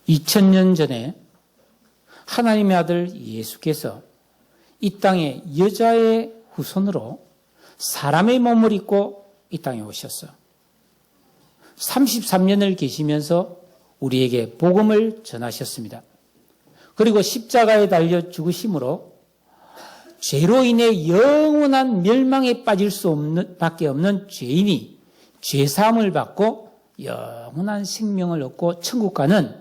2000년 전에 하나님의 아들 예수께서 이 땅에 여자의 후손으로 사람의 몸을 입고 이 땅에 오셨어. 33년을 계시면서 우리에게 복음을 전하셨습니다. 그리고 십자가에 달려 죽으심으로 죄로 인해 영원한 멸망에 빠질 밖에 없는 죄인이 죄사함을 받고 영원한 생명을 얻고 천국 가는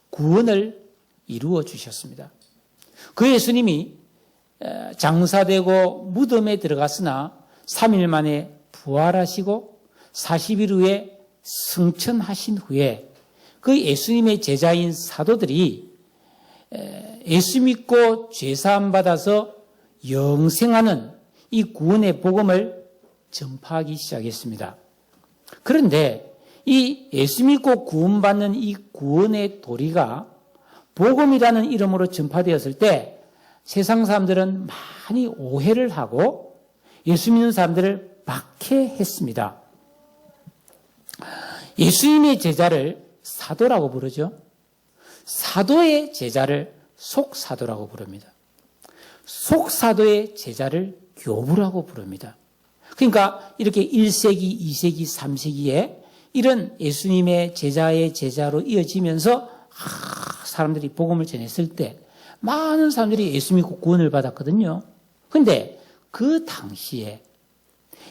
구원을 이루어 주셨습니다. 그 예수님이 장사되고 무덤에 들어갔으나 3일 만에 부활하시고 40일 후에 승천하신 후에 그 예수님의 제자인 사도들이 예수 믿고 죄사함 받아서 영생하는 이 구원의 복음을 전파하기 시작했습니다. 그런데 이 예수 믿고 구원받는 이 구원의 도리가 복음이라는 이름으로 전파되었을 때 세상 사람들은 많이 오해를 하고 예수 믿는 사람들을 박해했습니다. 예수님의 제자를 사도라고 부르죠. 사도의 제자를 속사도라고 부릅니다. 속사도의 제자를 교부라고 부릅니다. 그러니까 이렇게 1세기, 2세기, 3세기에 이런 예수님의 제자의 제자로 이어지면서 사람들이 복음을 전했을 때 많은 사람들이 예수 믿고 구원을 받았거든요. 그런데 그 당시에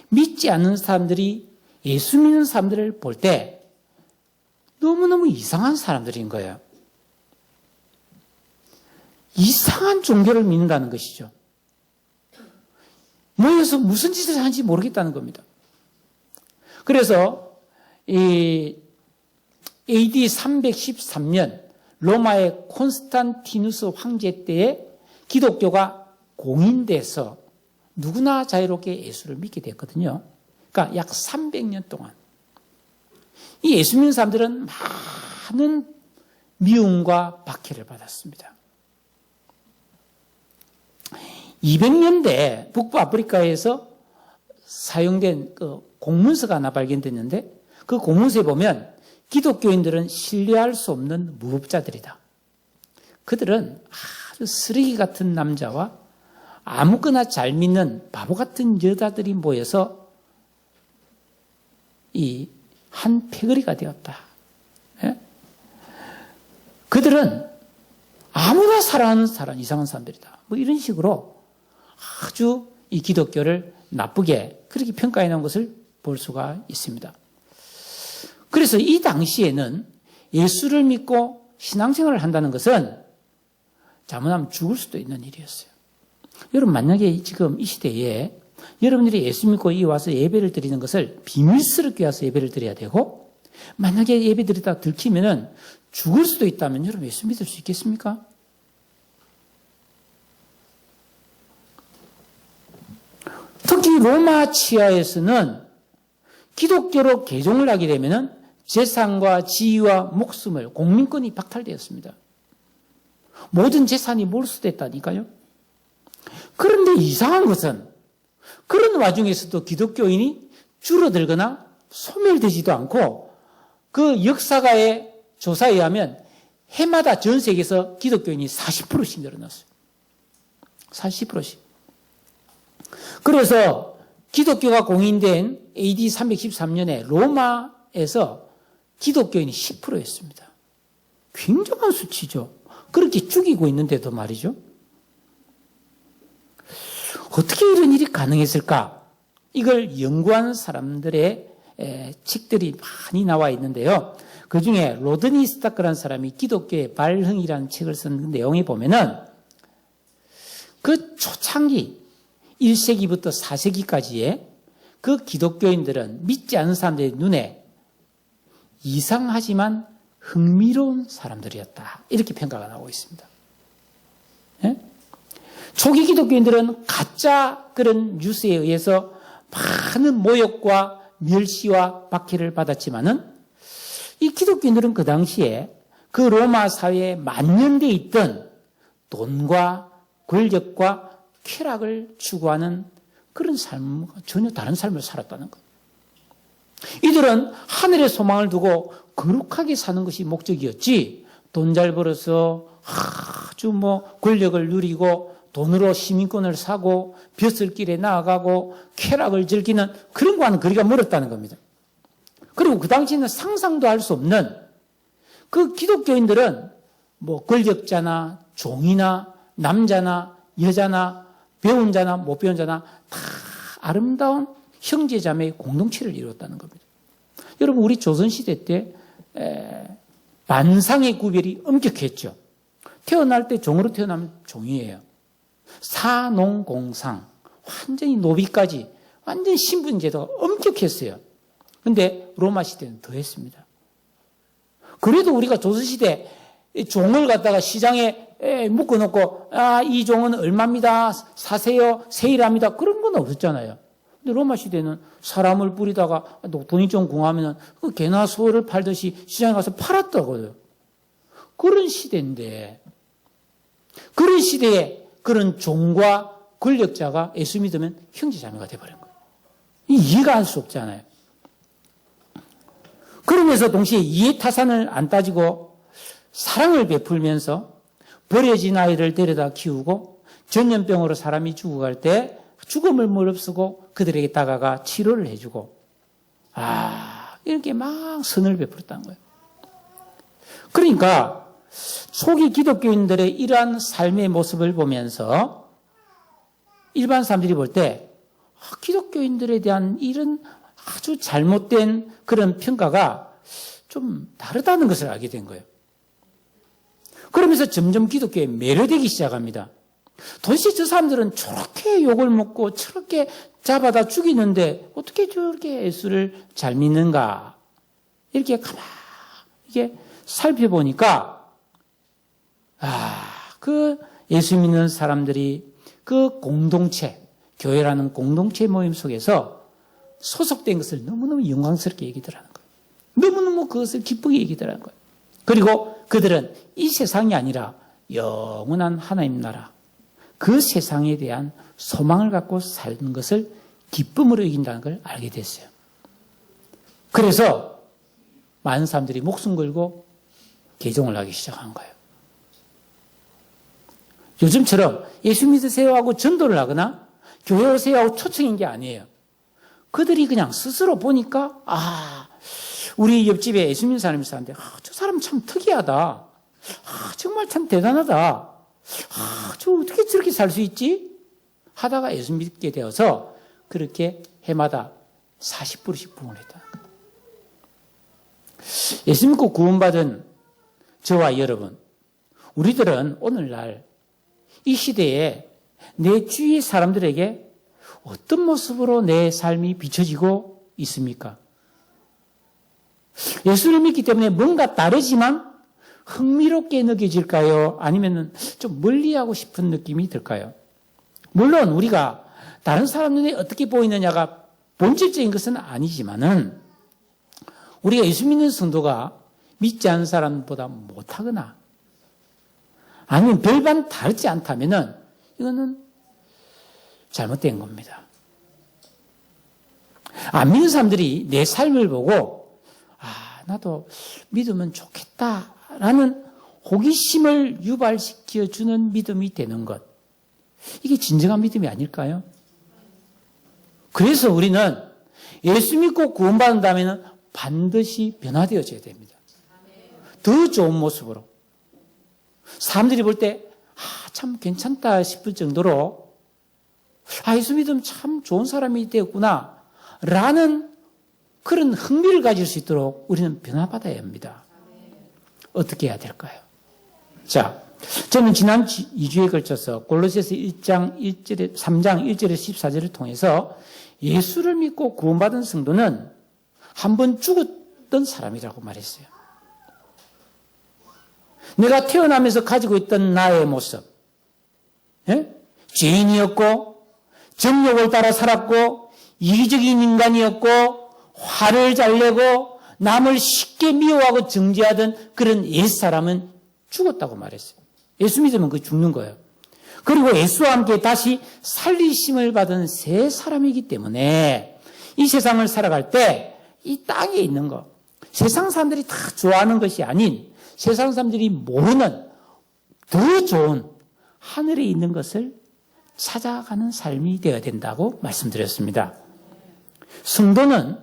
믿지 않는 사람들이 예수 믿는 사람들을 볼 때 너무너무 이상한 사람들인 거예요. 이상한 종교를 믿는다는 것이죠. 모여서 무슨 짓을 하는지 모르겠다는 겁니다. 그래서 이 AD 313년 로마의 콘스탄티누스 황제 때에 기독교가 공인돼서 누구나 자유롭게 예수를 믿게 됐거든요. 그러니까 약 300년 동안 이 예수 믿는 사람들은 많은 미움과 박해를 받았습니다. 200년대 북부 아프리카에서 사용된 그 공문서가 하나 발견됐는데 그 공문서에 보면 기독교인들은 신뢰할 수 없는 무법자들이다. 그들은 아주 쓰레기 같은 남자와 아무거나 잘 믿는 바보 같은 여자들이 모여서 이 한 패거리가 되었다. 예? 그들은 아무나 사랑하는 사람, 이상한 사람들이다. 뭐 이런 식으로 아주 이 기독교를 나쁘게 그렇게 평가해 놓은 것을 볼 수가 있습니다. 그래서 이 당시에는 예수를 믿고 신앙생활을 한다는 것은 잘못하면 죽을 수도 있는 일이었어요. 여러분 만약에 지금 이 시대에 여러분들이 예수 믿고 이 와서 예배를 드리는 것을 비밀스럽게 와서 예배를 드려야 되고 만약에 예배 드리다가 들키면은 죽을 수도 있다면 여러분 예수 믿을 수 있겠습니까? 특히 로마 치하에서는 기독교로 개종을 하게 되면은 재산과 지위와 목숨을 공민권이 박탈되었습니다. 모든 재산이 몰수됐다니까요. 그런데 이상한 것은 그런 와중에서도 기독교인이 줄어들거나 소멸되지도 않고 그 역사가의 조사에 의하면 해마다 전 세계에서 기독교인이 40%씩 늘어났어요. 40%씩. 그래서 기독교가 공인된 AD 313년에 로마에서 기독교인이 10%였습니다. 굉장한 수치죠. 그렇게 죽이고 있는데도 말이죠. 어떻게 이런 일이 가능했을까? 이걸 연구하는 사람들의 책들이 많이 나와 있는데요. 그 중에 로드니 스타크라는 사람이 기독교의 발흥이라는 책을 쓴 내용에 보면은 그 초창기 1세기부터 4세기까지의 그 기독교인들은 믿지 않는 사람들의 눈에 이상하지만 흥미로운 사람들이었다. 이렇게 평가가 나오고 있습니다. 네? 초기 기독교인들은 가짜 그런 뉴스에 의해서 많은 모욕과 멸시와 박해를 받았지만은 이 기독교인들은 그 당시에 그 로마 사회에 만연되어 있던 돈과 권력과 쾌락을 추구하는 그런 삶과 전혀 다른 삶을 살았다는 것. 이들은 하늘의 소망을 두고 거룩하게 사는 것이 목적이었지 돈 잘 벌어서 아주 권력을 누리고 돈으로 시민권을 사고 벼슬길에 나아가고 쾌락을 즐기는 그런 거와는 거리가 멀었다는 겁니다. 그리고 그 당시에는 상상도 할 수 없는 그 기독교인들은 권력자나 종이나 남자나 여자나 배운 자나 못 배운 자나 다 아름다운 형제자매의 공동체를 이루었다는 겁니다. 여러분, 우리 조선시대 때 만상의 구별이 엄격했죠. 태어날 때 종으로 태어나면 종이에요. 사농공상, 완전히 노비까지 완전 신분제도가 엄격했어요. 근데 로마 시대는 더 했습니다. 그래도 우리가 조선시대 종을 갖다가 시장에 묶어놓고 이 종은 얼마입니다. 사세요. 세일합니다. 그런 건 없었잖아요. 근데 로마 시대는 사람을 뿌리다가 돈이 좀 궁하면 그 개나 소를 팔듯이 시장에 가서 팔았다고요. 그런 시대인데 그런 시대에 그런 종과 권력자가 예수 믿으면 형제자매가 돼버린 거예요. 이해가 할 수 없잖아요. 그러면서 동시에 이해타산을 안 따지고 사랑을 베풀면서 버려진 아이를 데려다 키우고 전염병으로 사람이 죽어갈 때 죽음을 무릅쓰고 그들에게 다가가 치료를 해주고 이렇게 막 선을 베풀었다는 거예요. 그러니까 초기 기독교인들의 이러한 삶의 모습을 보면서 일반 사람들이 볼 때 기독교인들에 대한 이런 아주 잘못된 그런 평가가 좀 다르다는 것을 알게 된 거예요. 그러면서 점점 기독교에 매료되기 시작합니다. 도대체 저 사람들은 저렇게 욕을 먹고 저렇게 잡아다 죽이는데 어떻게 저렇게 예수를 잘 믿는가? 이렇게 이게 살펴보니까 그 예수 믿는 사람들이 그 공동체, 교회라는 공동체 모임 속에서 소속된 것을 너무너무 영광스럽게 얘기더라는 거예요. 너무너무 그것을 기쁘게 얘기더라는 거예요. 그리고 그들은 이 세상이 아니라 영원한 하나님 나라, 그 세상에 대한 소망을 갖고 사는 것을 기쁨으로 여긴다는 걸 알게 됐어요. 그래서 많은 사람들이 목숨 걸고 개종을 하기 시작한 거예요. 요즘처럼 예수 믿으세요 하고 전도를 하거나 교회 오세요 하고 초청인 게 아니에요. 그들이 그냥 스스로 보니까 우리 옆집에 예수 믿는 사람이 있었는데 저 사람 참 특이하다. 정말 참 대단하다. 저 어떻게 저렇게 살 수 있지? 하다가 예수 믿게 되어서 그렇게 해마다 40%씩 부흥을 했다. 예수 믿고 구원받은 저와 여러분, 우리들은 오늘날 이 시대에 내 주위 사람들에게 어떤 모습으로 내 삶이 비춰지고 있습니까? 예수를 믿기 때문에 뭔가 다르지만 흥미롭게 느껴질까요? 아니면 좀 멀리하고 싶은 느낌이 들까요? 물론 우리가 다른 사람 눈에 어떻게 보이느냐가 본질적인 것은 아니지만은 우리가 예수 믿는 성도가 믿지 않는 사람보다 못하거나 아니면 별반 다르지 않다면은 이거는 잘못된 겁니다. 안 믿는 사람들이 내 삶을 보고 나도 믿으면 좋겠다라는 호기심을 유발시켜주는 믿음이 되는 것. 이게 진정한 믿음이 아닐까요? 그래서 우리는 예수 믿고 구원받는다면 반드시 변화되어져야 됩니다. 더 좋은 모습으로. 사람들이 볼 때 참 괜찮다 싶을 정도로 예수 믿으면 참 좋은 사람이 되었구나 라는 그런 흥미를 가질 수 있도록 우리는 변화받아야 합니다. 어떻게 해야 될까요? 자, 저는 지난 2주에 걸쳐서 골로새서 3장 1절에서 14절을 통해서 예수를 믿고 구원받은 성도는 한 번 죽었던 사람이라고 말했어요. 내가 태어나면서 가지고 있던 나의 모습, 죄인이었고 정욕을 따라 살았고 이기적인 인간이었고 화를 잘 내고 남을 쉽게 미워하고 정죄하던 그런 옛사람은 죽었다고 말했어요. 예수 믿으면 그 죽는 거예요. 그리고 예수와 함께 다시 살리심을 받은 새 사람이기 때문에 이 세상을 살아갈 때 이 땅에 있는 것, 세상 사람들이 다 좋아하는 것이 아닌 세상 사람들이 모르는 더 좋은 하늘에 있는 것을 찾아가는 삶이 되어야 된다고 말씀드렸습니다. 성도는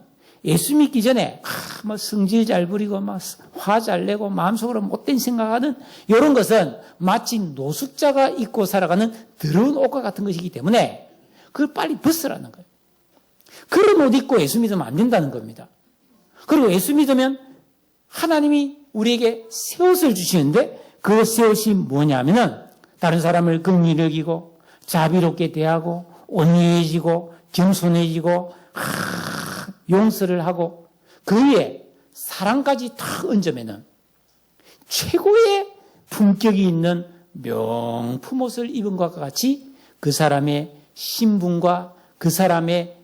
예수 믿기 전에 뭐 성질 잘 부리고 막 화 잘 내고 마음속으로 못된 생각하는 이런 것은 마치 노숙자가 입고 살아가는 더러운 옷과 같은 것이기 때문에 그걸 빨리 벗으라는 거예요. 그런 옷 입고 예수 믿으면 안 된다는 겁니다. 그리고 예수 믿으면 하나님이 우리에게 새 옷을 주시는데 그 새 옷이 뭐냐면은 다른 사람을 긍휼히 여기고 자비롭게 대하고 온유해지고 겸손해지고 용서를 하고 그 위에 사랑까지 다 얹으면은 최고의 품격이 있는 명품 옷을 입은 것과 같이 그 사람의 신분과 그 사람의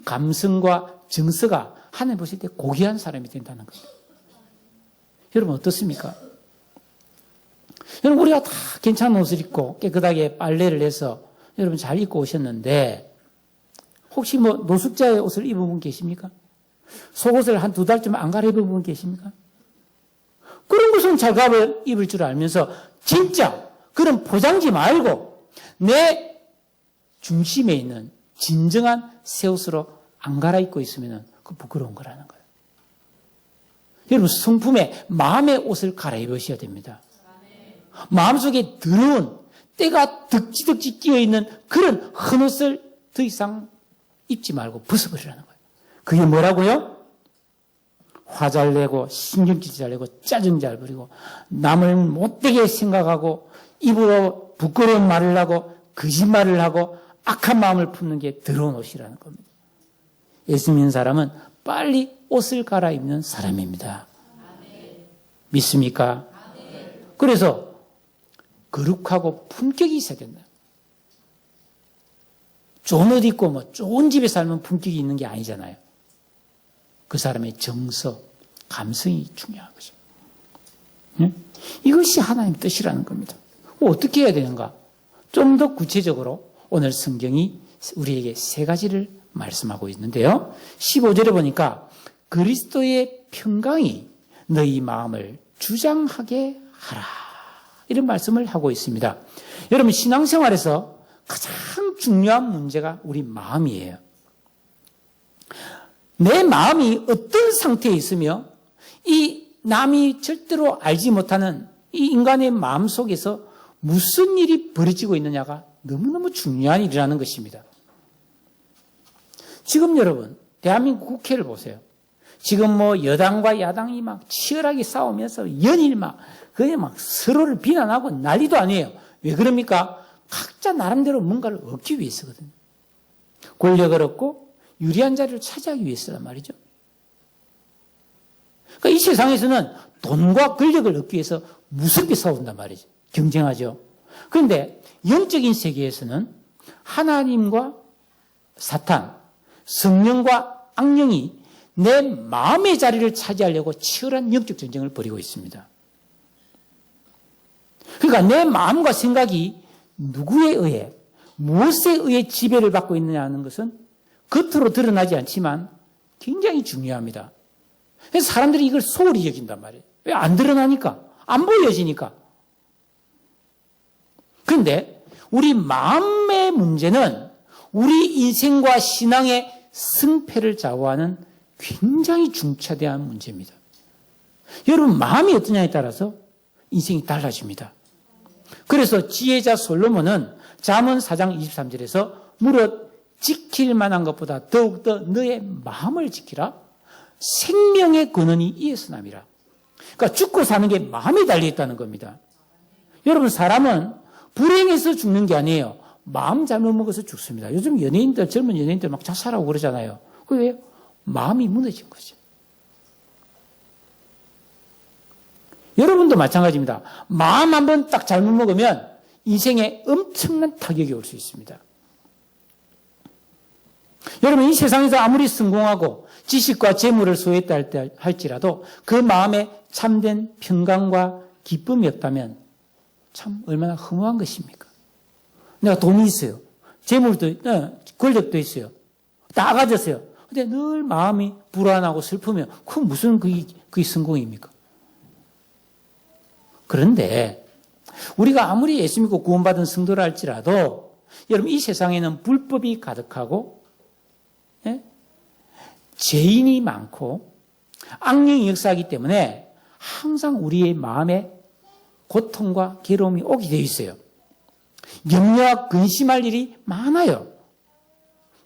감성과 정서가 하나님 보실 때 고귀한 사람이 된다는 겁니다. 여러분 어떻습니까? 여러분 우리가 다 괜찮은 옷을 입고 깨끗하게 빨래를 해서 여러분 잘 입고 오셨는데 혹시 뭐 노숙자의 옷을 입은 분 계십니까? 속옷을 한 2달쯤 안 갈아입은 분 계십니까? 그런 것은 잘 입을 줄 알면서 진짜 그런 포장지 말고 내 중심에 있는 진정한 새 옷으로 안 갈아입고 있으면 그 부끄러운 거라는 거예요. 여러분 성품에 마음의 옷을 갈아입으셔야 됩니다. 마음속에 더러운 때가 덕지덕지 끼어있는 그런 헌옷을 더 이상 입지 말고 벗어버리라는 거예요. 그게 뭐라고요? 화 잘 내고 신경질 잘 내고 짜증 잘 부리고 남을 못되게 생각하고 입으로 부끄러운 말을 하고 거짓말을 하고 악한 마음을 품는 게 더러운 옷이라는 겁니다. 예수 믿는 사람은 빨리 옷을 갈아입는 사람입니다. 믿습니까? 그래서 거룩하고 품격이 있어야 된다. 좋은 옷 입고 뭐 좋은 집에 살면 품격이 있는 게 아니잖아요. 그 사람의 정서, 감성이 중요한 거죠. 네? 이것이 하나님 뜻이라는 겁니다. 어떻게 해야 되는가? 좀 더 구체적으로 오늘 성경이 우리에게 3가지를 말씀하고 있는데요. 15절에 보니까 그리스도의 평강이 너희 마음을 주장하게 하라. 이런 말씀을 하고 있습니다. 여러분 신앙생활에서 가장 중요한 문제가 우리 마음이에요. 내 마음이 어떤 상태에 있으며 이 남이 절대로 알지 못하는 이 인간의 마음 속에서 무슨 일이 벌어지고 있느냐가 너무너무 중요한 일이라는 것입니다. 지금 여러분 대한민국 국회를 보세요. 지금 뭐 여당과 야당이 막 치열하게 싸우면서 연일 그냥 막 서로를 비난하고 난리도 아니에요. 왜 그럽니까? 각자 나름대로 뭔가를 얻기 위해서거든요. 권력을 얻고 유리한 자리를 차지하기 위해서란 말이죠. 그러니까 이 세상에서는 돈과 권력을 얻기 위해서 무섭게 싸운단 말이죠. 경쟁하죠. 그런데 영적인 세계에서는 하나님과 사탄, 성령과 악령이 내 마음의 자리를 차지하려고 치열한 영적 전쟁을 벌이고 있습니다. 그러니까 내 마음과 생각이 누구에 의해, 무엇에 의해 지배를 받고 있느냐는 것은 겉으로 드러나지 않지만 굉장히 중요합니다. 그래서 사람들이 이걸 소홀히 여긴단 말이에요. 왜 안 드러나니까? 안 보여지니까. 그런데 우리 마음의 문제는 우리 인생과 신앙의 승패를 좌우하는 굉장히 중차대한 문제입니다. 여러분 마음이 어떠냐에 따라서 인생이 달라집니다. 그래서 지혜자 솔로몬은 잠언 4장 23절에서 무릇 지킬 만한 것보다 더욱더 너의 마음을 지키라. 생명의 근원이 이에서 남이라. 그러니까 죽고 사는 게 마음에 달려있다는 겁니다. 여러분 사람은 불행해서 죽는 게 아니에요. 마음 잘못 먹어서 죽습니다. 요즘 연예인들, 젊은 연예인들 막 자살하고 그러잖아요. 그게 왜요? 마음이 무너진 거죠. 여러분도 마찬가지입니다. 마음 한번 딱 잘못 먹으면 인생에 엄청난 타격이 올 수 있습니다. 여러분 이 세상에서 아무리 성공하고 지식과 재물을 소유했다 할지라도 그 마음에 참된 평강과 기쁨이 없다면 참 얼마나 허무한 것입니까? 내가 돈이 있어요. 재물도 권력도 있어요. 다 가졌어요. 근데 늘 마음이 불안하고 슬프면 그건 무슨 그게 성공입니까? 그런데 우리가 아무리 예수 믿고 구원받은 성도라 할지라도 여러분 이 세상에는 불법이 가득하고 예? 죄인이 많고 악령이 역사하기 때문에 항상 우리의 마음에 고통과 괴로움이 오게 되어 있어요. 염려와 근심할 일이 많아요.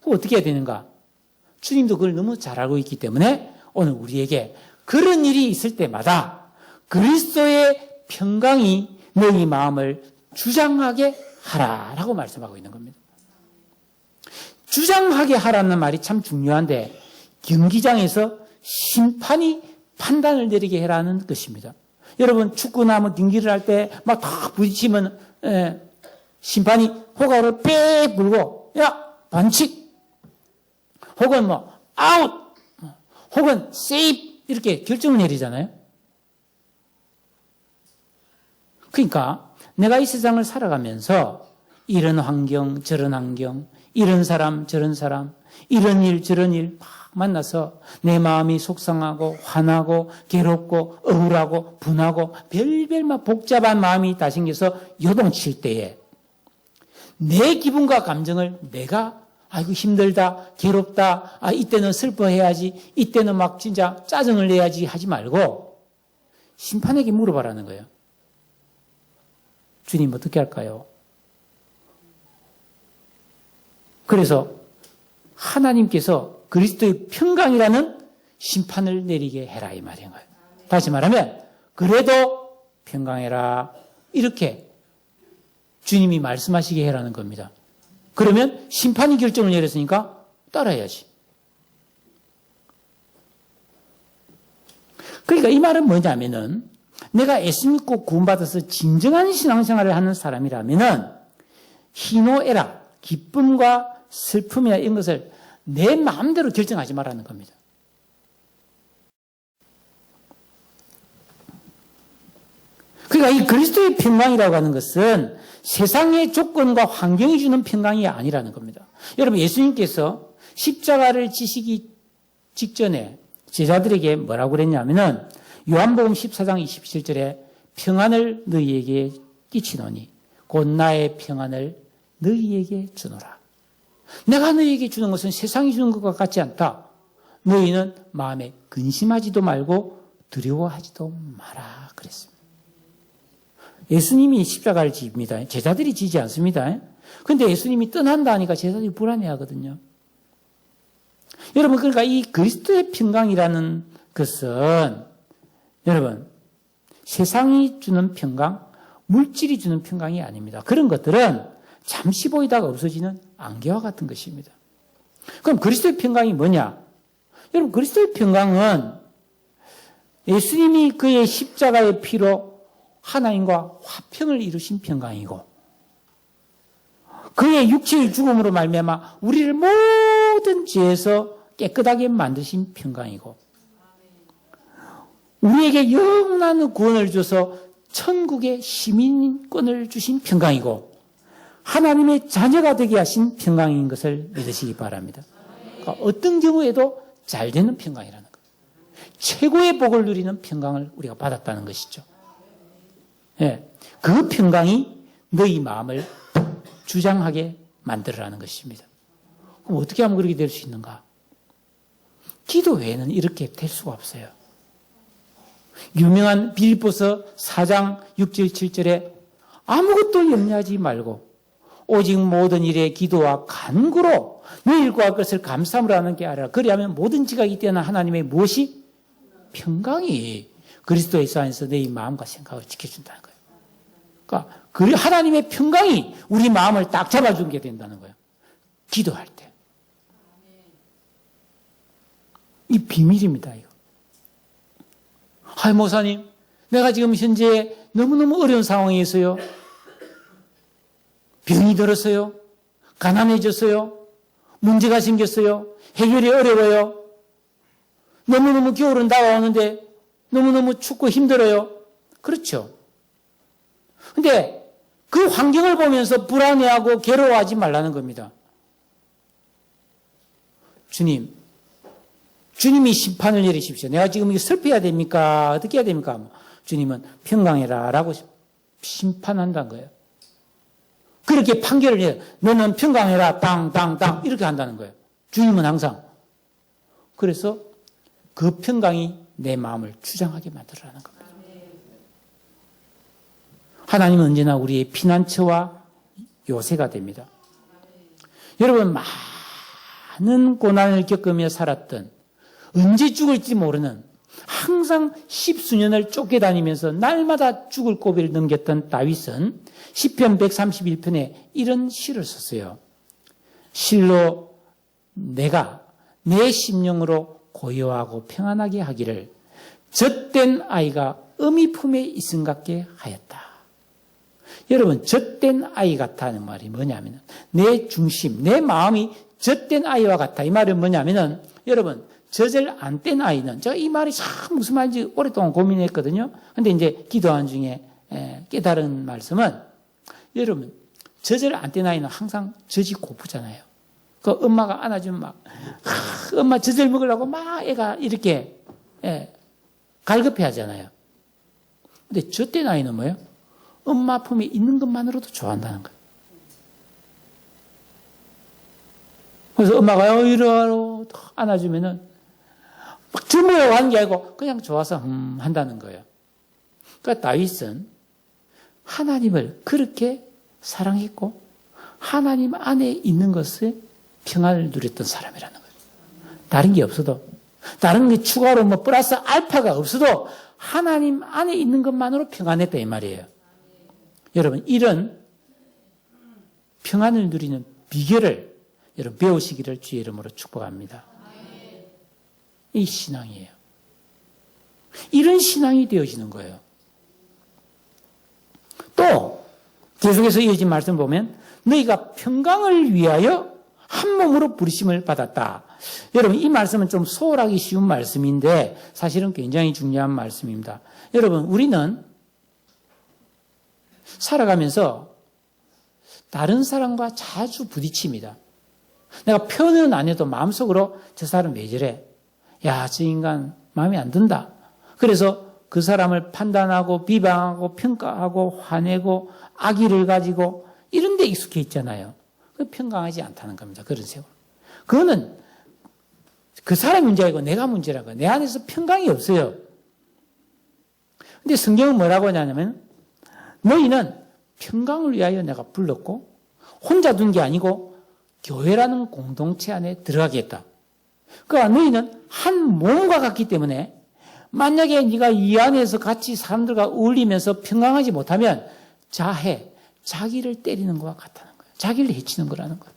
어떻게 해야 되는가? 주님도 그걸 너무 잘 알고 있기 때문에 오늘 우리에게 그런 일이 있을 때마다 그리스도의 평강이 너희 마음을 주장하게 하라라고 말씀하고 있는 겁니다. 주장하게 하라는 말이 참 중요한데 경기장에서 심판이 판단을 내리게 해라는 것입니다. 여러분 축구나 뭐 경기를 할 때 막 다 부딪히면 심판이 호가를 빽 불고 야 반칙 혹은 뭐 아웃 혹은 세이브 이렇게 결정을 내리잖아요. 그러니까 내가 이 세상을 살아가면서 이런 환경 저런 환경 이런 사람 저런 사람 이런 일 저런 일 막 만나서 내 마음이 속상하고 화나고 괴롭고 억울하고 분하고 별별 막 복잡한 마음이 다 생겨서 요동칠 때에 내 기분과 감정을 내가 아이고 힘들다 괴롭다 이때는 슬퍼해야지 이때는 막 진짜 짜증을 내야지 하지 말고 심판에게 물어봐라는 거예요. 주님 어떻게 할까요? 그래서 하나님께서 그리스도의 평강이라는 심판을 내리게 해라 이 말인 거예요. 다시 말하면 그래도 평강해라 이렇게 주님이 말씀하시게 해라는 겁니다. 그러면 심판이 결정을 내렸으니까 따라야지. 그러니까 이 말은 뭐냐면은 내가 예수 믿고 구원받아서 진정한 신앙생활을 하는 사람이라면은 희노애락, 기쁨과 슬픔이나 이런 것을 내 마음대로 결정하지 말라는 겁니다. 그러니까 이 그리스도의 평강이라고 하는 것은 세상의 조건과 환경이 주는 평강이 아니라는 겁니다. 여러분 예수님께서 십자가를 지시기 직전에 제자들에게 뭐라고 그랬냐면은 요한복음 14장 27절에 평안을 너희에게 끼치노니 곧 나의 평안을 너희에게 주노라. 내가 너희에게 주는 것은 세상이 주는 것과 같지 않다. 너희는 마음에 근심하지도 말고 두려워하지도 마라 그랬습니다. 예수님이 십자가를 집니다. 제자들이 지지 않습니다. 그런데 예수님이 떠난다 하니까 제자들이 불안해하거든요. 여러분 그러니까 이 그리스도의 평강이라는 것은 여러분 세상이 주는 평강, 물질이 주는 평강이 아닙니다. 그런 것들은 잠시 보이다가 없어지는 안개와 같은 것입니다. 그럼 그리스도의 평강이 뭐냐? 여러분 그리스도의 평강은 예수님이 그의 십자가의 피로 하나님과 화평을 이루신 평강이고 그의 육체의 죽음으로 말미암아 우리를 모든 죄에서 깨끗하게 만드신 평강이고 우리에게 영원한 구원을 줘서 천국의 시민권을 주신 평강이고 하나님의 자녀가 되게 하신 평강인 것을 믿으시기 바랍니다. 그러니까 어떤 경우에도 잘 되는 평강이라는 것. 최고의 복을 누리는 평강을 우리가 받았다는 것이죠. 예, 그 평강이 너희 마음을 주장하게 만들어라는 것입니다. 그럼 어떻게 하면 그렇게 될 수 있는가? 기도 외에는 이렇게 될 수가 없어요. 유명한 빌립보서 4장 6절 7절에 아무것도 염려하지 말고 오직 모든 일에 기도와 간구로 너희 구할 것을 감사함으로 하는 게 아니라 그리하면 모든 지각이 뛰어난 하나님의 무엇이? 평강이 그리스도의 안에서 너희 마음과 생각을 지켜준다는 거예요. 그러니까 하나님의 평강이 우리 마음을 딱 잡아주게 된다는 거예요. 기도할 때. 이 비밀입니다. 이거. 목사님 내가 지금 현재 너무너무 어려운 상황에 있어요. 병이 들었어요. 가난해졌어요. 문제가 생겼어요. 해결이 어려워요. 너무너무 겨울은 다가오는데 너무너무 춥고 힘들어요. 그렇죠. 근데 그 환경을 보면서 불안해하고 괴로워하지 말라는 겁니다. 주님이 심판을 내리십시오. 내가 지금 이거 슬퍼해야 됩니까? 어떻게 해야 됩니까? 주님은 평강해라 라고 심판한다는 거예요. 그렇게 판결을 해요. 너는 평강해라 땅땅땅 이렇게 한다는 거예요. 주님은 항상. 그래서 그 평강이 내 마음을 주장하게 만들어라는 겁니다. 하나님은 언제나 우리의 피난처와 요새가 됩니다. 여러분, 많은 고난을 겪으며 살았던, 언제 죽을지 모르는, 항상 십수년을 쫓겨다니면서 날마다 죽을 고비를 넘겼던 다윗은 시편 131편에 이런 시를 썼어요. 실로 내가 내 심령으로 고요하고 평안하게 하기를 젖된 아이가 어미 품에 있음 같게 하였다. 여러분, 젖된 아이 같다는 말이 뭐냐면 내 중심, 내 마음이 젖된 아이와 같다. 이 말은 뭐냐면은 여러분, 젖을 안 뗀 아이는, 제가 이 말이 참 무슨 말인지 오랫동안 고민했거든요. 근데 이제 기도한 중에 깨달은 말씀은, 여러분, 젖을 안 뗀 아이는 항상 젖이 고프잖아요. 그 엄마가 안아주면 막, 엄마 젖을 먹으려고 막 애가 이렇게, 갈급해 하잖아요. 근데 젖된 아이는 뭐예요? 엄마 품에 있는 것만으로도 좋아한다는 거예요. 그래서 엄마가 이러고 안아주면은 막 주무려고 하는 게 아니고 그냥 좋아서 한다는 거예요. 그러니까 다윗은 하나님을 그렇게 사랑했고 하나님 안에 있는 것에 평안을 누렸던 사람이라는 거예요. 다른 게 없어도, 다른 게 추가로 뭐 플러스 알파가 없어도 하나님 안에 있는 것만으로 평안했다 이 말이에요. 여러분, 이런 평안을 누리는 비결을 여러분 배우시기를 주의 이름으로 축복합니다. 이 신앙이에요. 이런 신앙이 되어지는 거예요. 또 계속해서 이어진 말씀 보면 너희가 평강을 위하여 한 몸으로 부르심을 받았다. 여러분, 이 말씀은 좀 소홀하기 쉬운 말씀인데 사실은 굉장히 중요한 말씀입니다. 여러분, 우리는 살아가면서 다른 사람과 자주 부딪힙니다. 내가 표현은 안 해도 마음속으로 저 사람 왜 저래? 야, 저 인간 마음에 안 든다. 그래서 그 사람을 판단하고 비방하고 평가하고 화내고 악의를 가지고 이런 데 익숙해 있잖아요. 평강하지 않다는 겁니다. 그런 세월. 그거는 그 사람 문제이고 내가 문제라고. 내 안에서 평강이 없어요. 근데 성경은 뭐라고 하냐면 너희는 평강을 위하여 내가 불렀고 혼자 둔 게 아니고 교회라는 공동체 안에 들어가겠다. 그러니까 너희는 한 몸과 같기 때문에 만약에 네가 이 안에서 같이 사람들과 어울리면서 평강하지 못하면 자기를 때리는 것과 같다는 거예요. 자기를 해치는 거라는 거예요.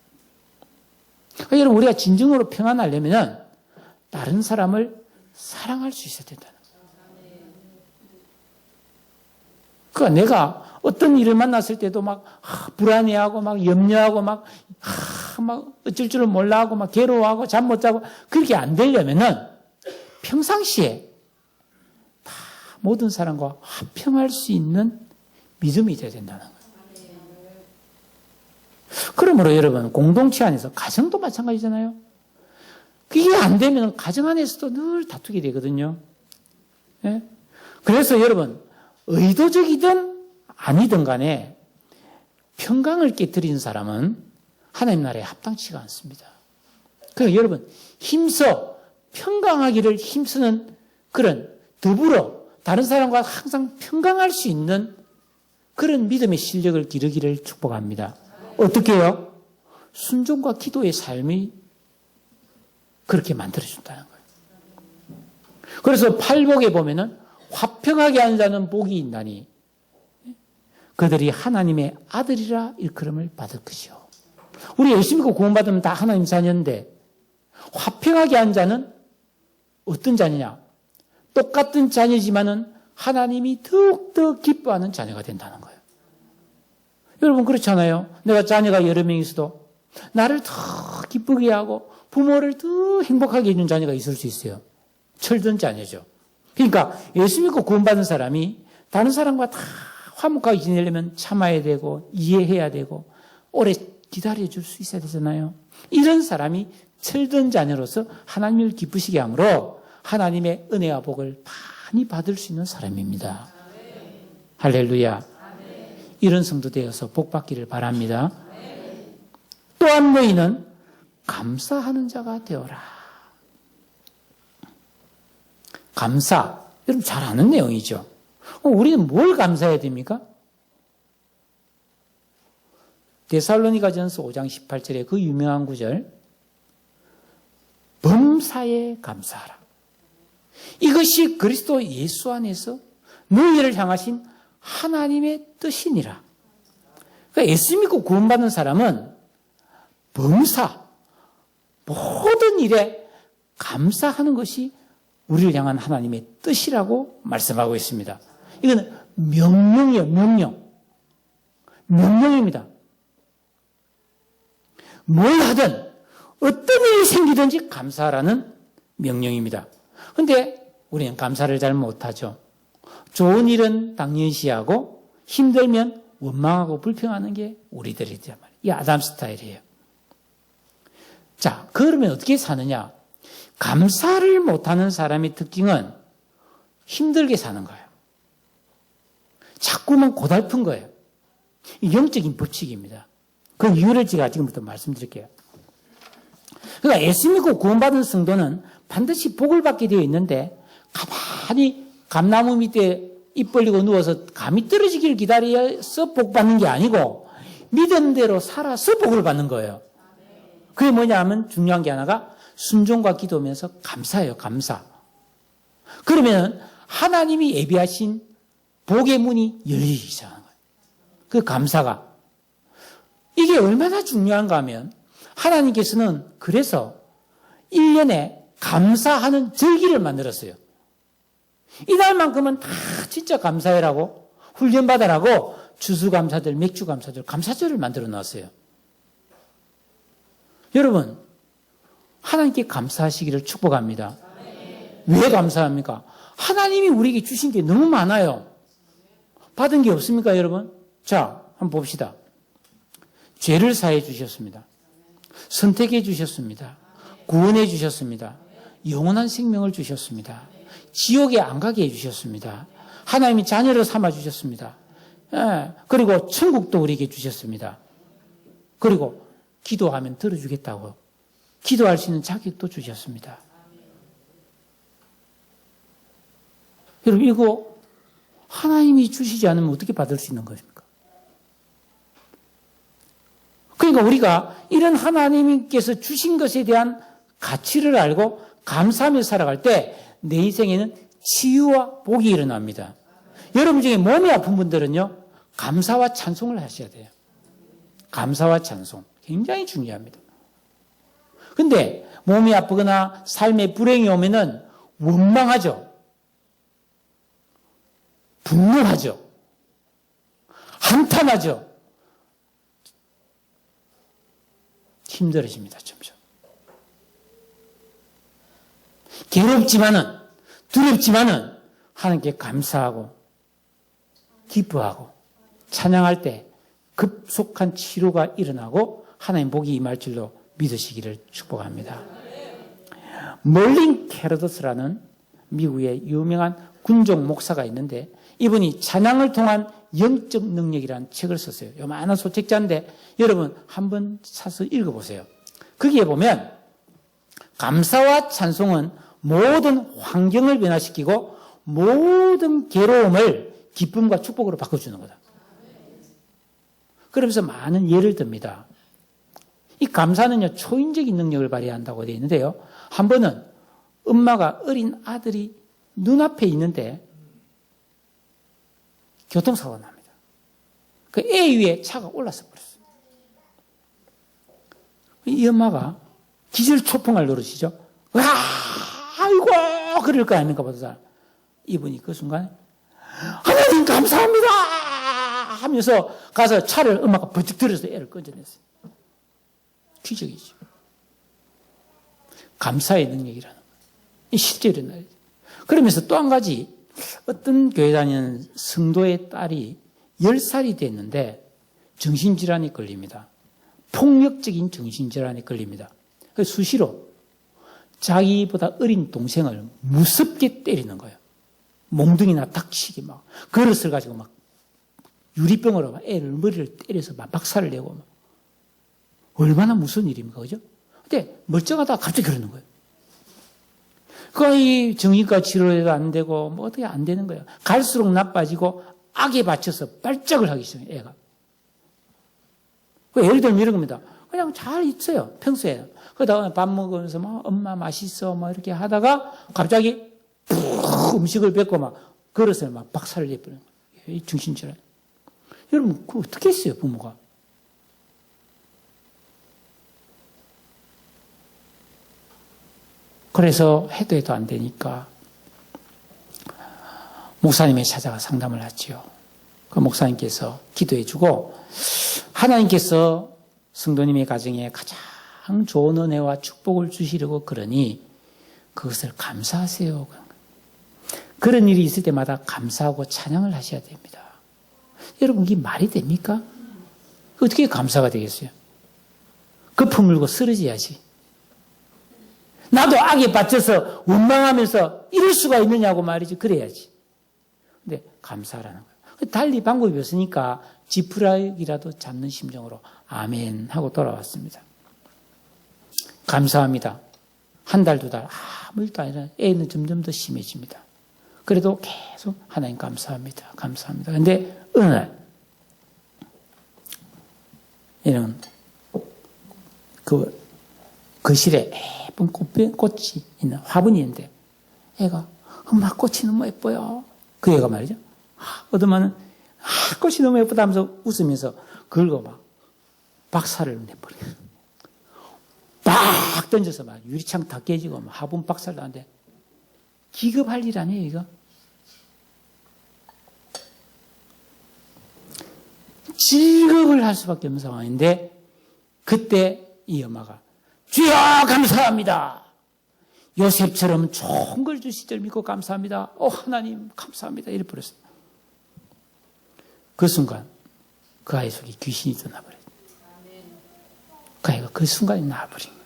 그러니까 여러분, 우리가 진정으로 평안하려면 다른 사람을 사랑할 수 있어야 된다는 거예요. 그러니까 내가 어떤 일을 만났을 때도 막 불안해하고 막 염려하고 막 어쩔 줄을 몰라하고 막 괴로워하고 잠 못 자고 그렇게 안 되려면은 평상시에 다 모든 사람과 화평할 수 있는 믿음이 돼야 된다는 거예요. 그러므로 여러분, 공동체 안에서 가정도 마찬가지잖아요. 그게 안 되면 가정 안에서도 늘 다투게 되거든요. 네? 그래서 여러분, 의도적이든 아니든 간에 평강을 깨뜨리는 사람은 하나님 나라에 합당치가 않습니다. 그러니까 여러분, 힘써 평강하기를 힘쓰는 그런 더불어 다른 사람과 항상 평강할 수 있는 그런 믿음의 실력을 기르기를 축복합니다. 어떻게 해요? 순종과 기도의 삶이 그렇게 만들어준다는 거예요. 그래서 팔복에 보면은 화평하게 하는 자는 복이 있나니 그들이 하나님의 아들이라 일컬음을 받을 것이요. 우리 예수 믿고 구원받으면 다 하나님 자녀인데 화평하게 한 자는 어떤 자녀냐? 똑같은 자녀지만은 하나님이 더욱더 기뻐하는 자녀가 된다는 거예요. 여러분 그렇잖아요. 내가 자녀가 여러 명 있어도 나를 더 기쁘게 하고 부모를 더 행복하게 해주는 자녀가 있을 수 있어요. 철든 자녀죠. 그러니까 예수 믿고 구원받은 사람이 다른 사람과 다 화목하게 지내려면 참아야 되고 이해해야 되고 오래 기다려줄 수 있어야 되잖아요. 이런 사람이 철든 자녀로서 하나님을 기쁘시게 함으로 하나님의 은혜와 복을 많이 받을 수 있는 사람입니다. 할렐루야. 이런 성도 되어서 복 받기를 바랍니다. 또한 너희는 감사하는 자가 되어라. 감사. 여러분 잘 아는 내용이죠. 우리는 뭘 감사해야 됩니까? 데살로니가전서 5장 18절에 그 유명한 구절, 범사에 감사하라. 이것이 그리스도 예수 안에서 너희를 향하신 하나님의 뜻이니라. 그러니까 예수 믿고 구원받는 사람은 범사, 모든 일에 감사하는 것이 우리를 향한 하나님의 뜻이라고 말씀하고 있습니다. 이건 명령이에요, 명령. 명령입니다. 뭘 하든 어떤 일이 생기든지 감사하라는 명령입니다. 그런데 우리는 감사를 잘 못하죠. 좋은 일은 당연시하고 힘들면 원망하고 불평하는 게 우리들이란 말이에요. 이 아담 스타일이에요. 자, 그러면 어떻게 사느냐? 감사를 못하는 사람의 특징은 힘들게 사는 거예요. 자꾸만 고달픈 거예요. 영적인 법칙입니다. 그 이유를 제가 지금부터 말씀드릴게요. 그러니까 예수 믿고 구원받은 성도는 반드시 복을 받게 되어 있는데 가만히 감나무 밑에 입 벌리고 누워서 감이 떨어지기를 기다려서 복 받는 게 아니고 믿음대로 살아서 복을 받는 거예요. 그게 뭐냐 하면 중요한 게 하나가 순종과 기도면서 감사예요. 감사. 그러면 하나님이 예비하신 복의 문이 열리기 시작하는 거예요. 그 감사가. 이게 얼마나 중요한가 하면 하나님께서는 그래서 1년에 감사하는 절기를 만들었어요. 이날만큼은 다 진짜 감사해라고 훈련받아라고 추수감사절, 맥주감사절, 감사절을 만들어 놨어요. 여러분, 하나님께 감사하시기를 축복합니다. 왜 감사합니까? 하나님이 우리에게 주신 게 너무 많아요. 받은 게 없습니까, 여러분? 자, 한번 봅시다. 죄를 사해 주셨습니다. 선택해 주셨습니다. 구원해 주셨습니다. 영원한 생명을 주셨습니다. 지옥에 안 가게 해주셨습니다. 하나님이 자녀로 삼아 주셨습니다. 그리고 천국도 우리에게 주셨습니다. 그리고 기도하면 들어주겠다고 기도할 수 있는 자격도 주셨습니다. 여러분, 이거 하나님이 주시지 않으면 어떻게 받을 수 있는 것입니까? 그러니까 우리가 이런 하나님께서 주신 것에 대한 가치를 알고 감사하며 살아갈 때 내 인생에는 치유와 복이 일어납니다. 여러분 중에 몸이 아픈 분들은요, 감사와 찬송을 하셔야 돼요. 감사와 찬송. 굉장히 중요합니다. 근데 몸이 아프거나 삶에 불행이 오면은 원망하죠. 분노하죠. 한탄하죠. 힘들어집니다, 점점. 괴롭지만은, 두렵지만은, 하나님께 감사하고, 기뻐하고, 찬양할 때 급속한 치료가 일어나고, 하나님 복이 임할 줄로 믿으시기를 축복합니다. 멀린 캐러더스라는 미국의 유명한 군종 목사가 있는데, 이분이 찬양을 통한 영적 능력이라는 책을 썼어요. 요만한 소책자인데, 여러분 한번 사서 읽어보세요. 거기에 보면, 감사와 찬송은 모든 환경을 변화시키고 모든 괴로움을 기쁨과 축복으로 바꿔주는 거다. 그러면서 많은 예를 듭니다. 이 감사는요, 초인적인 능력을 발휘한다고 되어 있는데요. 한 번은 엄마가 어린 아들이 눈앞에 있는데 교통사고가 납니다. 그 애 위에 차가 올라서 버렸어요. 이 엄마가 기절초풍할 노릇이죠. 와, 아이고, 그럴 거 아닙니까, 보다. 이분이 그 순간에, 하나님 감사합니다! 하면서 가서 차를 엄마가 버뜩 들어서 애를 건져냈어요. 기적이죠. 감사의 능력이라는 거예요. 이 실제 일어나요. 그러면서 또 한 가지, 어떤 교회 다니는 성도의 딸이 10살이 됐는데 정신질환이 걸립니다. 폭력적인 정신질환이 걸립니다. 그래서 수시로 자기보다 어린 동생을 무섭게 때리는 거예요. 몽둥이나 닥치기 막 그릇을 가지고 막 유리병으로 애를 머리를 때려서 막 박살을 내고 막. 얼마나 무서운 일입니까, 그죠? 근데 멀쩡하다가 갑자기 그러는 거예요. 이 정신과 치료도 안 되고 뭐 어떻게 안 되는 거예요. 갈수록 나빠지고 악에 받쳐서 발작을 하기 시작해요, 애가. 예를 들면 이런 겁니다. 그냥 잘 있어요, 평소에. 그러다가 밥 먹으면서 막 엄마 맛있어 막 이렇게 하다가 갑자기 푹 음식을 뱉고 막 그릇을 막 박살을 내버리는 거예요. 이 정신질환. 여러분, 그거 어떻게 했어요, 부모가? 그래서 해도 안 되니까 목사님이 찾아가 상담을 하지요. 그 목사님께서 기도해주고 하나님께서 성도님의 가정에 가장 좋은 은혜와 축복을 주시려고 그러니 그것을 감사하세요. 그런 일이 있을 때마다 감사하고 찬양을 하셔야 됩니다. 여러분, 이게 말이 됩니까? 어떻게 감사가 되겠어요? 거품 물고 쓰러져야지. 나도 악에 받쳐서 원망하면서 이럴 수가 있느냐고 말이지. 그래야지. 근데 감사라는 거예요. 달리 방법이 없으니까 지푸라기라도 잡는 심정으로 아멘 하고 돌아왔습니다. 감사합니다. 한 달, 두 달, 아무 일도 아니라 애는 점점 더 심해집니다. 그래도 계속 하나님 감사합니다. 감사합니다. 근데 어느 날 이런 거실에 예쁜 꽃이 있는 화분이 있는데 애가 엄마 꽃이 너무 예뻐요. 그 애가 말이죠. 어떤 꽃이 너무 예쁘다 하면서 웃으면서 그걸 막 박살을 내버려요. 막 던져서 막 유리창 다 깨지고 막 화분 박살 나는데 기겁할 일 아니에요, 이거? 즐겁을 할 수밖에 없는 상황인데 그때 이 엄마가 주여 감사합니다. 요셉처럼 좋은 걸 주실 줄 믿고 감사합니다. 하나님 감사합니다. 이래 버렸어요. 그 순간 그 아이 속에 귀신이 떠나버려요. 그 아이가 그 순간에 나와버린 거예요.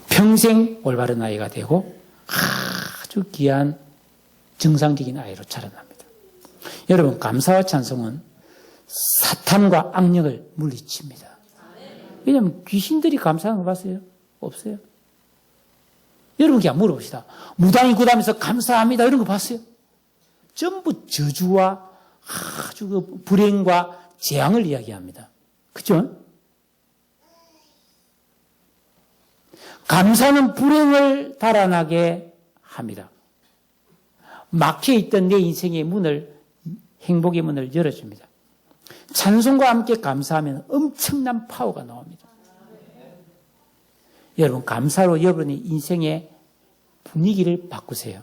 평생 올바른 아이가 되고 아주 귀한 정상적인 아이로 자라납니다. 여러분, 감사와 찬송은 사탄과 악령을 물리칩니다. 왜냐하면 귀신들이 감사하는 거 봤어요? 없어요? 여러분 그냥 물어봅시다. 무당이 굿하면서 감사합니다 이런 거 봤어요? 전부 저주와 아주 그 불행과 재앙을 이야기합니다. 그죠? 감사는 불행을 달아나게 합니다. 막혀있던 내 인생의 문을, 행복의 문을 열어줍니다. 찬송과 함께 감사하면 엄청난 파워가 나옵니다. 여러분, 감사로 여러분의 인생의 분위기를 바꾸세요.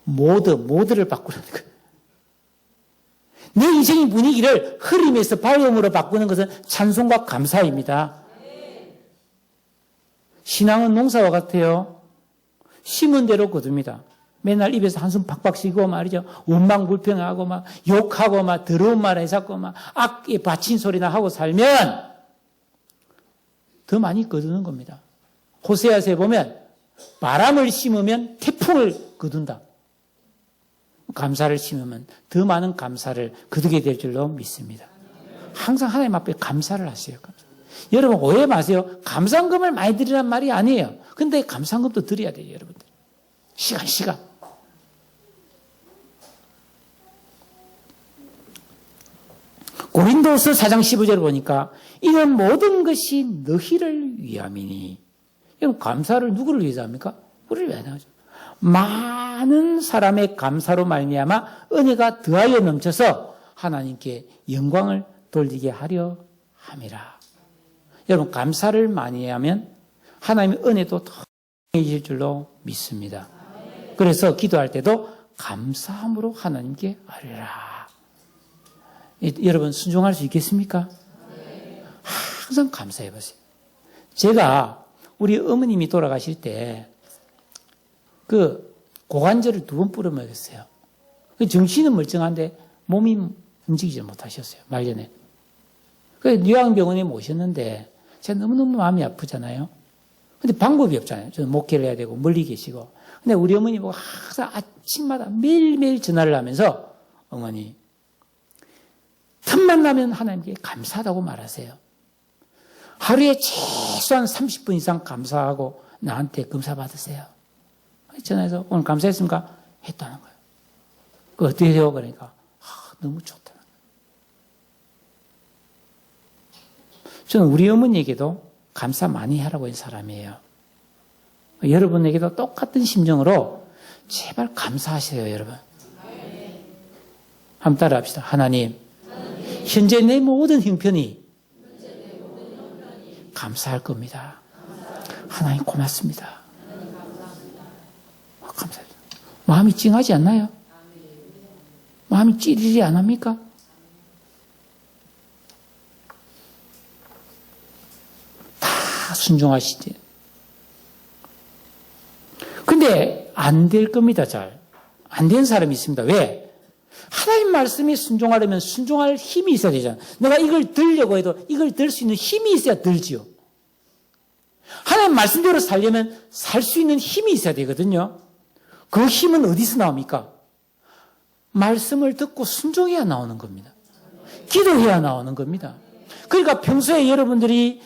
모드를 바꾸는 거예요. 내 인생의 분위기를 흐림에서 밝음으로 바꾸는 것은 찬송과 감사입니다. 신앙은 농사와 같아요. 심은 대로 거둡니다. 맨날 입에서 한숨 팍팍 쉬고 말이죠. 원망불평하고 막 욕하고 막 더러운 말 해잡고 막 악에 바친 소리나 하고 살면 더 많이 거두는 겁니다. 호세아서에 보면 바람을 심으면 태풍을 거둔다. 감사를 심으면 더 많은 감사를 거두게 될 줄로 믿습니다. 항상 하나님 앞에 감사를 하세요. 여러분 오해 마세요. 감사금을 많이 드리란 말이 아니에요. 근데 감사금도 드려야 돼요, 여러분들. 시간. 고린도서 4장 15절을 보니까 이런 모든 것이 너희를 위함이니. 여러분 감사를 누구를 위해서 합니까? 우리를 위해서 하죠. 많은 사람의 감사로 말미암아 은혜가 더하여 넘쳐서 하나님께 영광을 돌리게 하려 함이라. 여러분 감사를 많이 하면 하나님의 은혜도 더 강해질 줄로 믿습니다. 그래서 기도할 때도 감사함으로 하나님께 아뢰라. 여러분 순종할 수 있겠습니까? 항상 감사해 보세요. 제가 우리 어머님이 돌아가실 때 그 고관절을 2번 뿌려 먹였어요. 정신은 멀쩡한데 몸이 움직이지 못하셨어요. 말년에. 그래서 요양병원에 모셨는데 제가 너무너무 마음이 아프잖아요. 근데 방법이 없잖아요. 저는 목회를 해야 되고 멀리 계시고. 근데 우리 어머니 보고 항상 아침마다 매일매일 전화를 하면서 어머니. 틈만 나면 하나님께 감사하다고 말하세요. 하루에 최소한 30분 이상 감사하고 나한테 검사 받으세요. 전화해서 오늘 감사했습니까? 했다는 거예요. 그 어떻게 해요? 그러니까 너무 좋다는 거예요. 저는 우리 어머니에게도 감사 많이 하라고 한 사람이에요. 여러분에게도 똑같은 심정으로 제발 감사하세요, 여러분. 한번 따라합시다. 하나님, 현재 내 모든 형편이 감사할 겁니다. 하나님 고맙습니다. 감사합니다. 마음이 찡하지 않나요? 마음이 찌르지 않습니까? 다 순종하시지. 근데 안 될 겁니다, 잘. 안 된 사람이 있습니다. 왜? 하나님 말씀에 순종하려면 순종할 힘이 있어야 되잖아. 내가 이걸 들려고 해도 이걸 들 수 있는 힘이 있어야 들지요. 하나님 말씀대로 살려면 살 수 있는 힘이 있어야 되거든요. 그 힘은 어디서 나옵니까? 말씀을 듣고 순종해야 나오는 겁니다. 기도해야 나오는 겁니다. 그러니까 평소에 여러분들이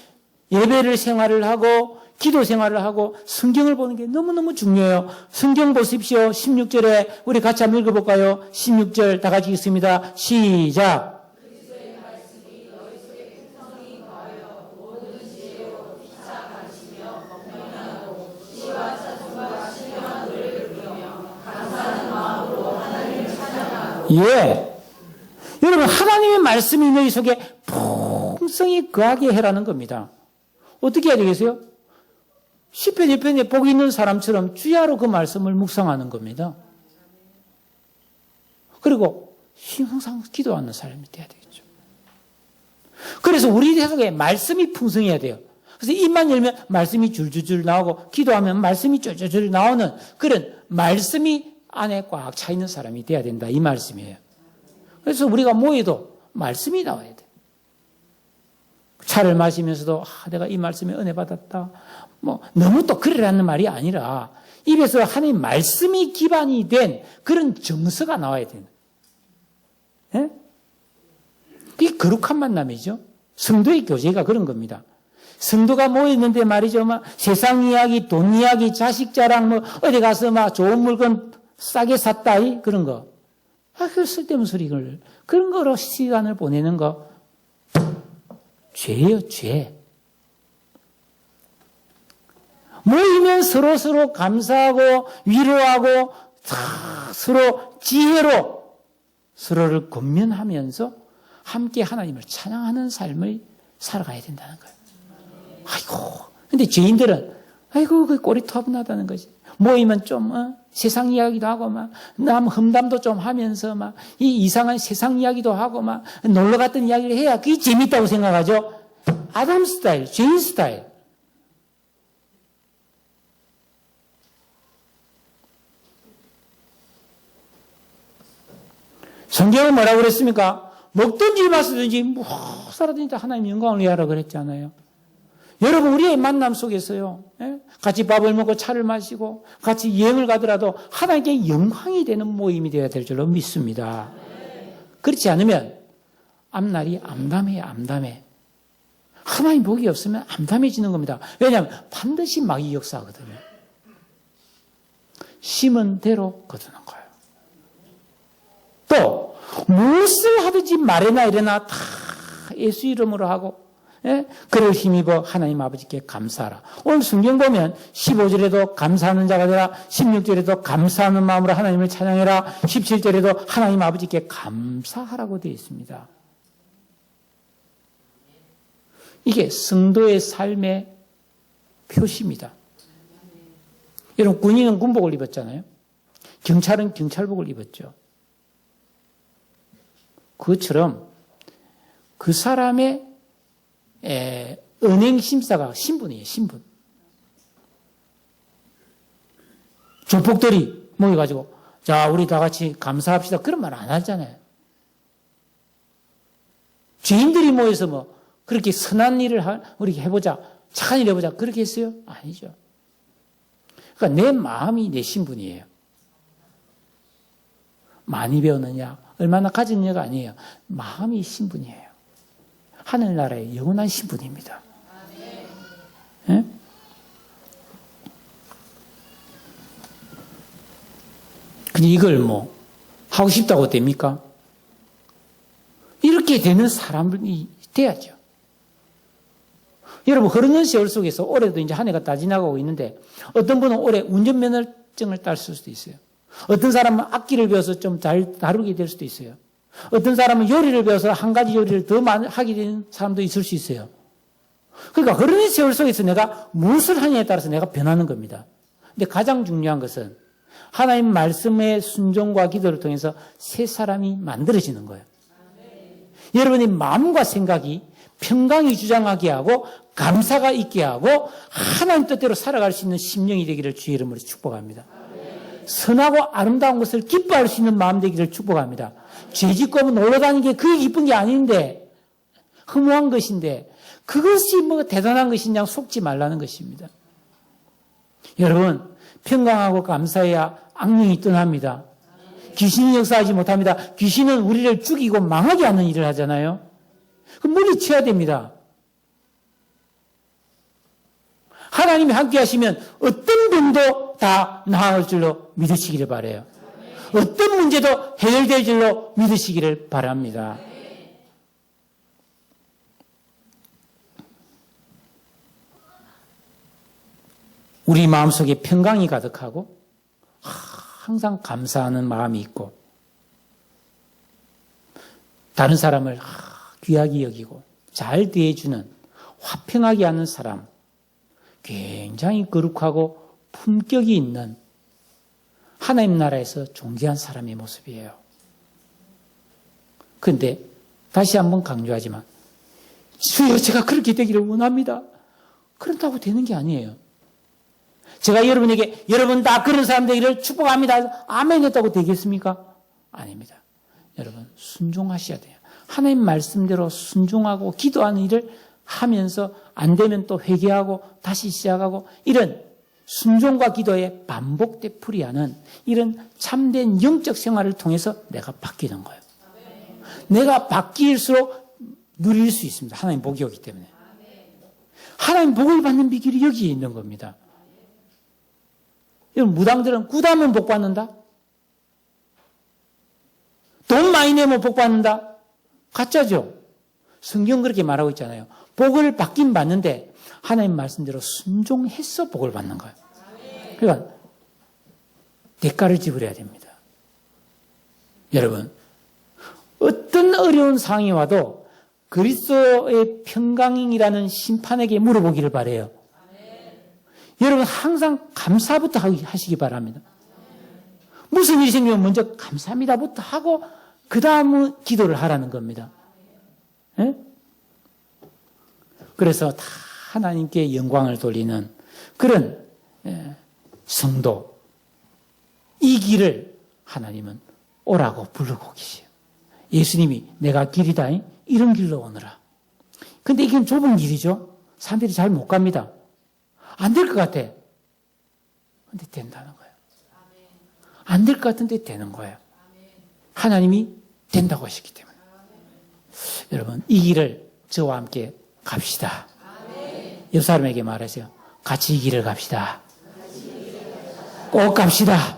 예배를 생활을 하고 기도 생활을 하고 성경을 보는 게 너무너무 중요해요. 성경 보십시오. 16절에 우리 같이 한번 읽어볼까요? 16절 다 같이 읽습니다. 시작. 예. 여러분, 하나님의 말씀이 너희 속에 풍성히 거하게 해라는 겁니다. 어떻게 해야 되겠어요? 시편 1편에 복이 있는 사람처럼 주야로 그 말씀을 묵상하는 겁니다. 그리고 항상 기도하는 사람이 돼야 되겠죠. 그래서 우리 속에 말씀이 풍성해야 돼요. 그래서 입만 열면 말씀이 줄줄줄 나오고 기도하면 말씀이 줄줄줄 나오는 그런 말씀이 안에 꽉 차 있는 사람이 돼야 된다. 이 말씀이에요. 그래서 우리가 모여도 말씀이 나와야 돼. 차를 마시면서도 내가 이 말씀에 은혜 받았다. 너무 또 그러라는 말이 아니라 입에서 하나님 말씀이 기반이 된 그런 정서가 나와야 되는. 예? 이게 거룩한 만남이죠. 성도의 교제가 그런 겁니다. 성도가 모였는데 말이죠. 세상 이야기, 돈 이야기, 자식 자랑, 어디 가서 좋은 물건 싸게 샀다, 그런 거. 그 쓸데없는 소리, 그런 거로 시간을 보내는 거. 죄예요, 죄. 모이면 서로 감사하고 위로하고 서로 지혜로 서로를 권면하면서 함께 하나님을 찬양하는 삶을 살아가야 된다는 거예요. 아이고, 근데 죄인들은 그 꼬리터분하다는 거지. 모이면 좀 세상 이야기도 하고 남 험담도 좀 하면서 이 이상한 세상 이야기도 하고 놀러 갔던 이야기를 해야 그게 재밌다고 생각하죠. 아담 스타일, 죄인 스타일. 성경은 뭐라고 그랬습니까? 먹든지 마시든지 살아든지 하나님 영광을 위하라 그랬잖아요. 여러분, 우리의 만남 속에서요, 같이 밥을 먹고 차를 마시고 같이 여행을 가더라도 하나님께 영광이 되는 모임이 되어야 될 줄로 믿습니다. 그렇지 않으면 앞날이 암담해, 암담해. 하나님 복이 없으면 암담해지는 겁니다. 왜냐하면 반드시 마귀 역사하거든요. 심은 대로 거두는 거예요. 또 무엇을 하든지 말이나 이래나 다 예수 이름으로 하고 그를 힘입어 하나님 아버지께 감사하라. 오늘 성경 보면 15절에도 감사하는 자가 되라, 16절에도 감사하는 마음으로 하나님을 찬양해라, 17절에도 하나님 아버지께 감사하라고 되어 있습니다. 이게 성도의 삶의 표시입니다. 여러분, 군인은 군복을 입었잖아요. 경찰은 경찰복을 입었죠. 그것처럼 그 사람의 은행심사가 신분이에요, 신분. 조폭들이 모여가지고, 자, 우리 다 같이 감사합시다. 그런 말 안 하잖아요. 죄인들이 모여서 그렇게 선한 일을 우리 해보자, 착한 일 해보자. 그렇게 했어요? 아니죠. 그러니까 내 마음이 내 신분이에요. 많이 배웠느냐, 얼마나 가졌느냐가 아니에요. 마음이 신분이에요. 하늘나라의 영원한 신분입니다. 예? 근데 이걸 뭐 하고 싶다고 됩니까? 이렇게 되는 사람이 돼야죠. 여러분, 흐르는 세월 속에서 올해도 이제 한 해가 다 지나가고 있는데 어떤 분은 올해 운전면허증을 딸 수도 있어요. 어떤 사람은 악기를 배워서 좀 잘 다루게 될 수도 있어요. 어떤 사람은 요리를 배워서 한 가지 요리를 더 하게 되는 사람도 있을 수 있어요. 그러니까 흐르는 세월 속에서 내가 무엇을 하느냐에 따라서 내가 변하는 겁니다. 근데 가장 중요한 것은 하나님 말씀의 순종과 기도를 통해서 새 사람이 만들어지는 거예요. 여러분의 마음과 생각이 평강이 주장하게 하고 감사가 있게 하고 하나님 뜻대로 살아갈 수 있는 심령이 되기를 주의 이름으로 축복합니다. 선하고 아름다운 것을 기뻐할 수 있는 마음 되기를 축복합니다. 죄짓고 놀러 다니는 게 그게 기쁜 게 아닌데 허무한 것인데 그것이 뭐 대단한 것이냐 속지 말라는 것입니다. 여러분, 평강하고 감사해야 악령이 떠납니다. 귀신이 역사하지 못합니다. 귀신은 우리를 죽이고 망하게 하는 일을 하잖아요. 그럼 물리쳐야 됩니다. 하나님이 함께 하시면 어떤 병도 다 나을 줄로 믿으시기를 바라요. 어떤 문제도 해결될 줄로 믿으시기를 바랍니다. 우리 마음속에 평강이 가득하고 항상 감사하는 마음이 있고 다른 사람을 귀하게 여기고 잘 대해주는 화평하게 하는 사람, 굉장히 거룩하고 품격이 있는 하나님 나라에서 존귀한 사람의 모습이에요. 그런데 다시 한번 강조하지만 주여, 제가 그렇게 되기를 원합니다. 그렇다고 되는 게 아니에요. 제가 여러분에게 여러분 다 그런 사람 되기를 축복합니다. 아멘 했다고 되겠습니까? 아닙니다. 여러분, 순종하셔야 돼요. 하나님 말씀대로 순종하고 기도하는 일을 하면서 안 되면 또 회개하고 다시 시작하고 이런 순종과 기도의 반복 되풀이하는 이런 참된 영적 생활을 통해서 내가 바뀌는 거예요. 내가 바뀔수록 누릴 수 있습니다. 하나님 복이 오기 때문에. 하나님 복을 받는 비결이 여기에 있는 겁니다. 여러분, 무당들은 굿하면 복 받는다? 돈 많이 내면 복 받는다? 가짜죠? 성경 그렇게 말하고 있잖아요. 복을 받긴 받는데 하나님 말씀대로 순종해서 복을 받는 거예요. 그러니까 대가를 지불해야 됩니다. 여러분, 어떤 어려운 상황이 와도 그리스도의 평강이라는 심판에게 물어보기를 바라요. 여러분, 항상 감사부터 하시기 바랍니다. 무슨 일이 생기면 먼저 감사합니다부터 하고 그 다음은 기도를 하라는 겁니다. 예? 그래서 다 하나님께 영광을 돌리는 그런 성도, 이 길을 하나님은 오라고 부르고 계세요. 예수님이 내가 길이다, 이런 길로 오너라. 근데 이게 좁은 길이죠. 사람들이 잘 못 갑니다. 안 될 것 같아. 근데 된다는 거예요. 안 될 것 같은데 되는 거예요. 하나님이 된다고 하셨기 때문에. 여러분, 이 길을 저와 함께 갑시다. 옆 사람에게 말하세요. 같이 이 길을 갑시다. 꼭 갑시다.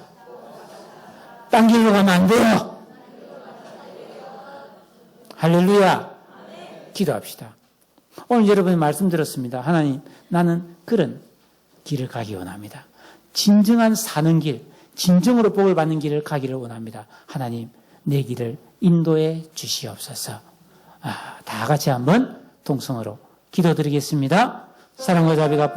딴 길로 가면 안 돼요. 할렐루야. 기도합시다. 오늘 여러분이 말씀 들었습니다. 하나님, 나는 그런 길을 가기 원합니다. 진정한 사는 길, 진정으로 복을 받는 길을 가기를 원합니다. 하나님, 내 길을 인도해 주시옵소서. 다 같이 한번 동성으로 기도드리겠습니다. 사랑과 자비가